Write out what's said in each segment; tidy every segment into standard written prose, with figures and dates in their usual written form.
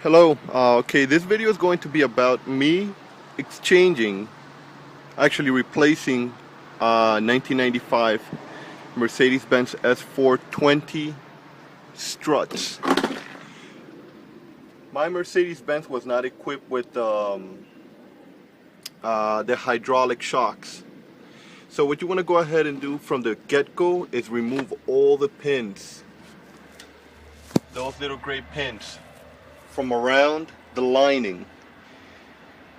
Hello, okay, this video is going to be about me exchanging, actually replacing 1995 Mercedes-Benz S420 struts. My Mercedes-Benz was not equipped with the hydraulic shocks. So what you want to go ahead and do from the get-go is remove all the pins, those little gray pins, from around the lining,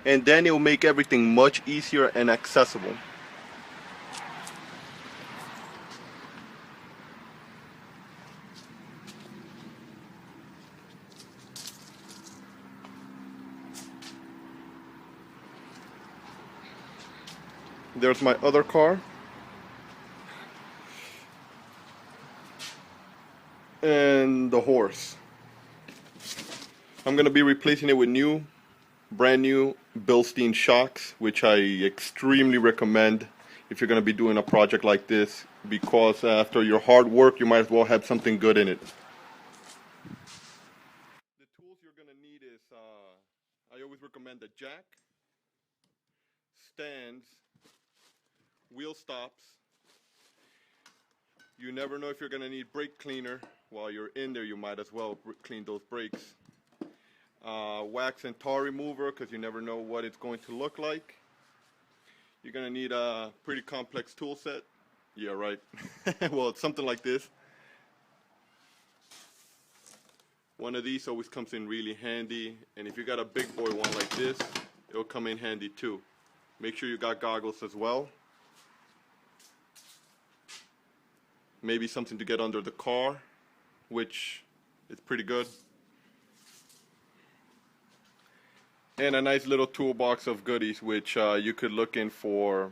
and then it will make everything much easier and accessible. There's my other car, and the horse. I'm going to be replacing it with brand new Bilstein shocks, which I extremely recommend if you're going to be doing a project like this, because after your hard work you might as well have something good in it. The tools you're going to need is, I always recommend a jack, stands, wheel stops. You never know if you're going to need brake cleaner. While you're in there, you might as well clean those brakes. Wax and tar remover, because you never know what it's going to look like. You're going to need a pretty complex tool set. Yeah, right. Well, it's something like this. One of these always comes in really handy, and if you got a big boy one like this, it'll come in handy too. Make sure you got goggles as well. Maybe something to get under the car, which is pretty good. And a nice little toolbox of goodies, which you could look in for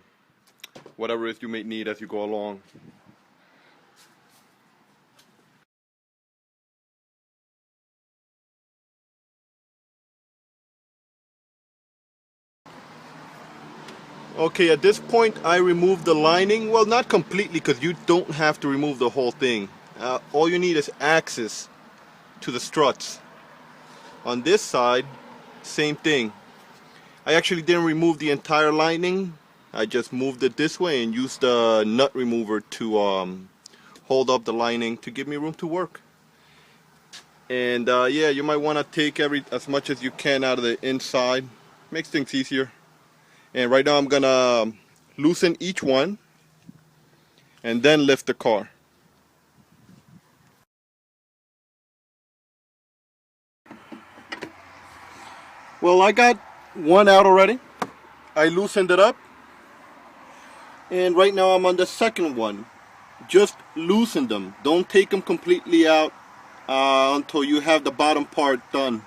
whatever it is you may need as you go along. Okay, at this point I removed the lining. Well, not completely, because you don't have to remove the whole thing. All you need is access to the struts. On this side, same thing. I actually didn't remove the entire lining. I just moved it this way and used the nut remover to hold up the lining to give me room to work. And yeah, you might want to take as much as you can out of the inside. Makes things easier. And right now I'm gonna loosen each one and then lift the car. Well, I got one out already. I loosened it up, and right now I'm on the second one. Just loosen them. Don't take them completely out until you have the bottom part done.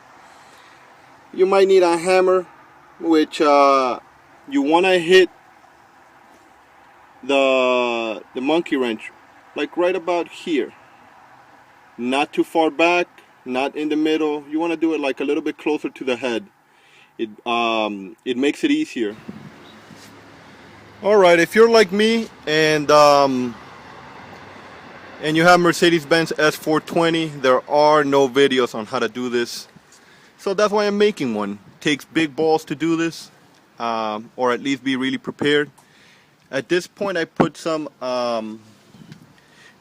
You might need a hammer, which you want to hit the monkey wrench like right about here. Not too far back, not in the middle. You want to do it like a little bit closer to the head. It makes it easier. Alright, if you're like me and you have Mercedes-Benz S420, there are no videos on how to do this. So that's why I'm making one. It takes big balls to do this, or at least be really prepared. At this point I put some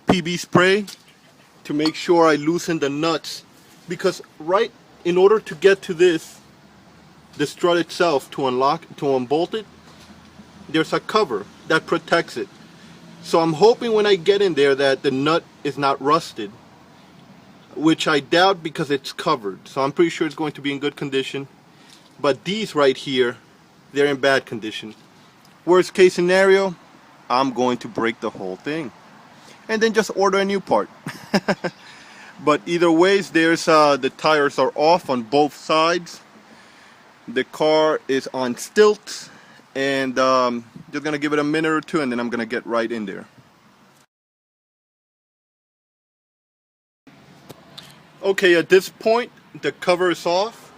PB spray to make sure I loosen the nuts, because right in order to get to this, the strut itself, to unbolt it, there's a cover that protects it. So I'm hoping when I get in there that the nut is not rusted, which I doubt because it's covered. So I'm pretty sure it's going to be in good condition. But these right here, they're in bad condition. Worst case scenario, I'm going to break the whole thing and then just order a new part. But either ways, there's the tires are off on both sides. The car is on stilts, and just gonna give it a minute or two and then I'm gonna get right in there. Okay, at this point the cover is off.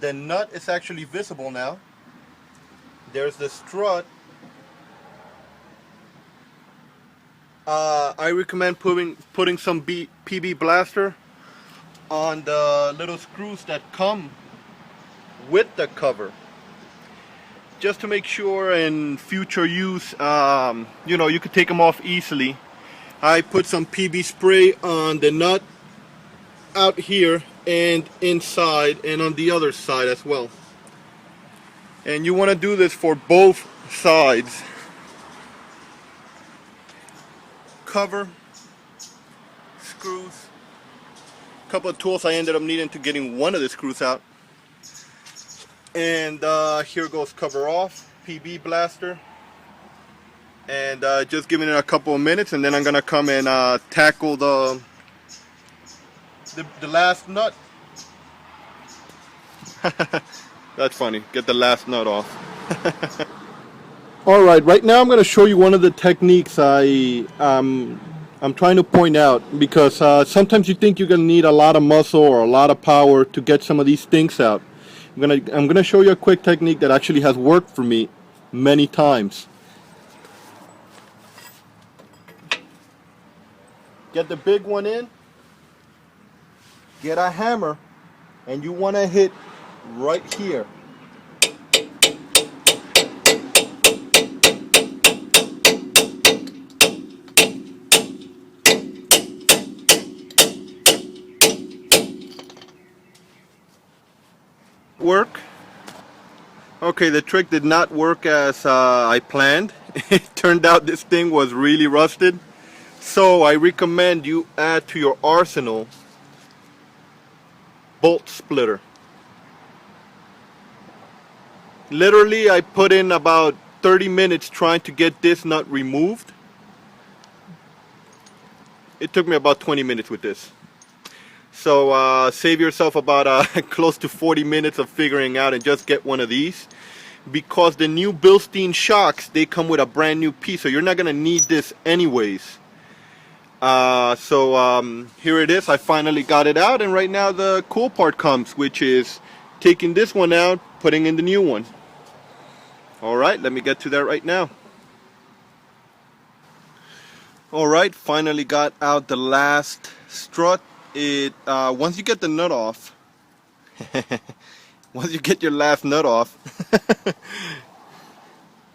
The nut is actually visible now. There's the strut. I recommend putting some PB blaster on the little screws that come with the cover, just to make sure in future use, you know, you could take them off easily. I put some PB spray on the nut out here and inside and on the other side as well. And you want to do this for both sides. Cover, screws, a couple of tools I ended up needing to getting one of the screws out. And here goes cover off, PB blaster. And just giving it a couple of minutes, and then I'm gonna come and tackle the last nut. That's funny. Get the last nut off. All right now I'm gonna show you one of the techniques I'm trying to point out, because sometimes you think you're gonna need a lot of muscle or a lot of power to get some of these things out. I'm gonna show you a quick technique that actually has worked for me many times. Get the big one in, get a hammer, and you want to hit right here. Work? Okay, the trick did not work as I planned. It turned out this thing was really rusted. So I recommend you add to your arsenal bolt splitter. Literally, I put in about 30 minutes trying to get this nut removed. It took me about 20 minutes with this. So save yourself about close to 40 minutes of figuring out and just get one of these. Because the new Bilstein shocks, they come with a brand new piece, so you're not going to need this anyways. Here it is. I finally got it out, and right now the cool part comes, which is taking this one out, putting in the new one. Alright, let me get to that right now. Alright, finally got out the last strut. Once you get the nut off, once you get your last nut off,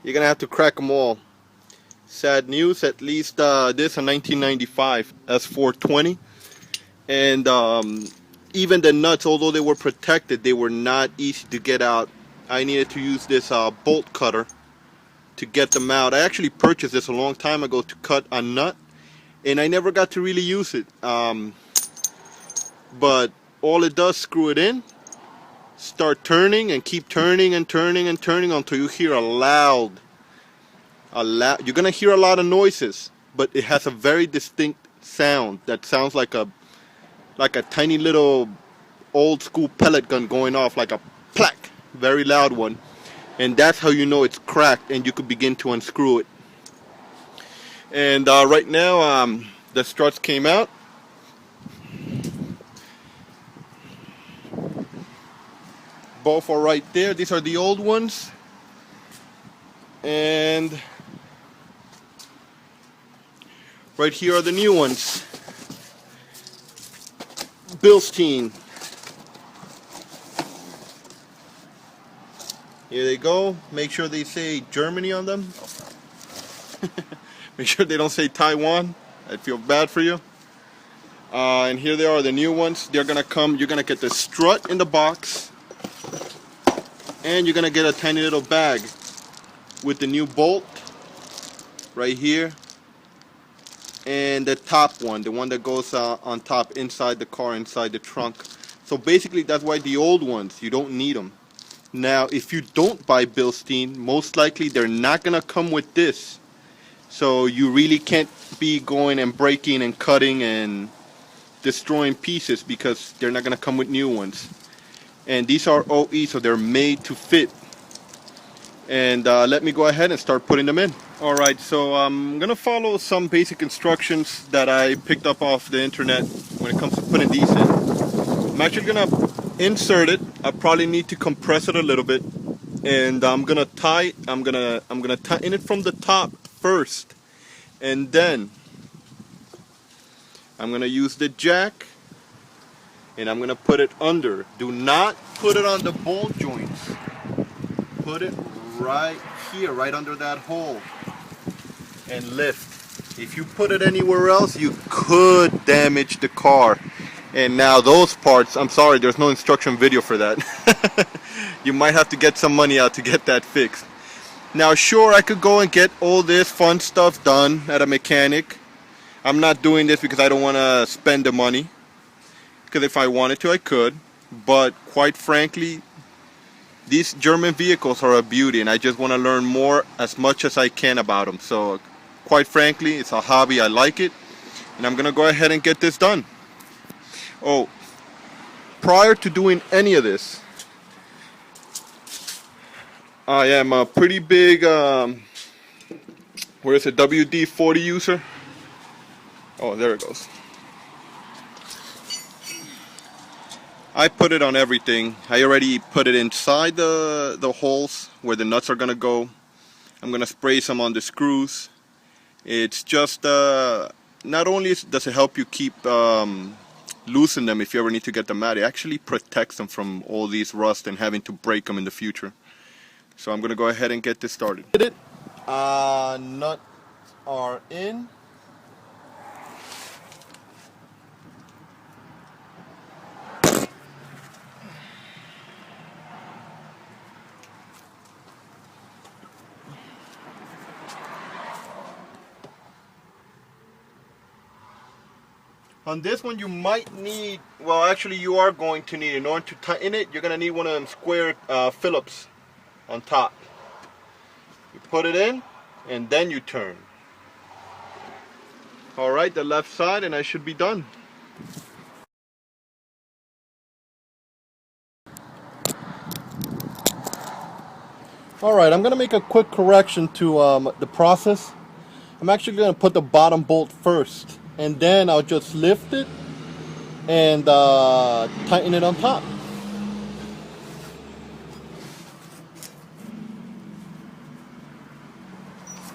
you're gonna have to crack them all. Sad news, at least this a 1995 S420, and even the nuts, although they were protected, they were not easy to get out. I needed to use this bolt cutter to get them out. I actually purchased this a long time ago to cut a nut, and I never got to really use it. But all it does, screw it in, start turning, and keep turning and turning and turning until you hear a loud. You're gonna hear a lot of noises, but it has a very distinct sound that sounds like a tiny little old school pellet gun going off, like a plack, very loud one. And that's how you know it's cracked, and you could begin to unscrew it. And right now the struts came out. Both are right there. These are the old ones, and right here are the new ones. Bilstein. Here they go. Make sure they say Germany on them. Make sure they don't say Taiwan. I feel bad for you. And here they are, the new ones. They're gonna come. You're gonna get the strut in the box, and you're gonna get a tiny little bag with the new bolt right here, and the top one, the one that goes on top inside the car, inside the trunk. So basically that's why the old ones, you don't need them. Now if you don't buy Bilstein, most likely they're not gonna come with this, so you really can't be going and breaking and cutting and destroying pieces, because they're not gonna come with new ones. And these are OE, so they're made to fit. And let me go ahead and start putting them in. Alright, so I'm gonna follow some basic instructions that I picked up off the internet when it comes to putting these in. I'm actually gonna insert it. I probably need to compress it a little bit, and I'm gonna tighten it from the top first, and then I'm gonna use the jack and I'm gonna put it under. Do not put it on the bolt joints. Put it right here, right under that hole, and lift. If you put it anywhere else, you could damage the car. And now those parts, I'm sorry, there's no instruction video for that. You might have to get some money out to get that fixed. Now sure, I could go and get all this fun stuff done at a mechanic. I'm not doing this because I don't want to spend the money, because if I wanted to I could, but quite frankly these German vehicles are a beauty and I just want to learn more, as much as I can, about them. So quite frankly, it's a hobby, I like it, and I'm gonna go ahead and get this done. Oh, prior to doing any of this, I am a pretty big where is it, WD-40 user. Oh, there it goes. I put it on everything. I already put it inside the holes where the nuts are gonna go. I'm gonna spray some on the screws. It's just not only does it help you keep loosen them if you ever need to get them out, it actually protects them from all these rust and having to break them in the future. So I'm gonna go ahead and get this started. Nuts are in. On this one you might need, well actually you are going to need, in order to tighten it, you're going to need one of them square Phillips on top. You put it in and then you turn. Alright, the left side, and I should be done. Alright, I'm going to make a quick correction to the process. I'm actually going to put the bottom bolt first, and then I'll just lift it and tighten it on top.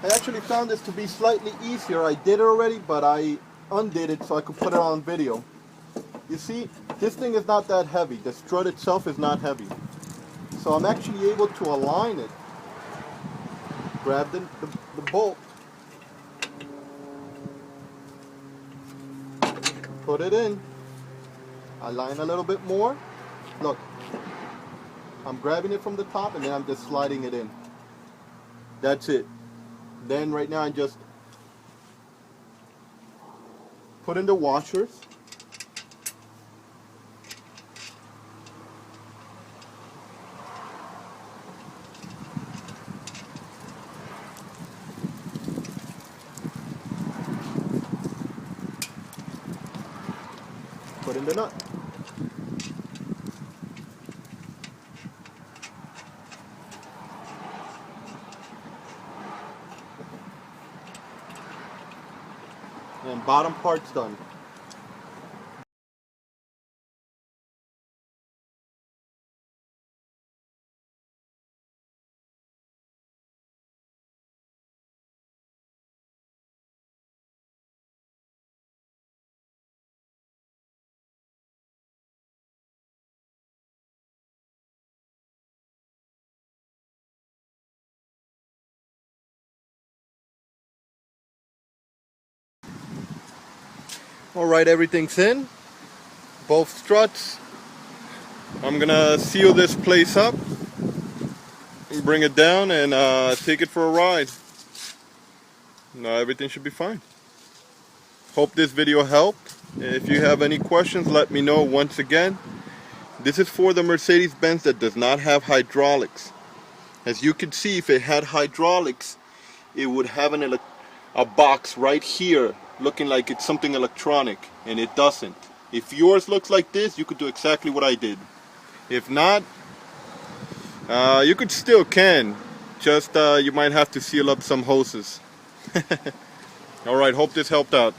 I actually found this to be slightly easier. I did it already, but I undid it so I could put it on video. You see, this thing is not that heavy. The strut itself is not heavy. So I'm actually able to align it. Grab the bolt, put it in, align a little bit more. Look, I'm grabbing it from the top and then I'm just sliding it in. That's it. Then right now I just put in the washers. Put in the nut. And bottom part's done. Alright, everything's in. Both struts. I'm gonna seal this place up, bring it down, and take it for a ride. Now everything should be fine. Hope this video helped. If you have any questions, let me know. Once again, this is for the Mercedes-Benz that does not have hydraulics. As you can see, if it had hydraulics, it would have a box right here looking like it's something electronic, and it doesn't. If yours looks like this, you could do exactly what I did. If not, you could still can, just you might have to seal up some hoses. Alright, hope this helped out.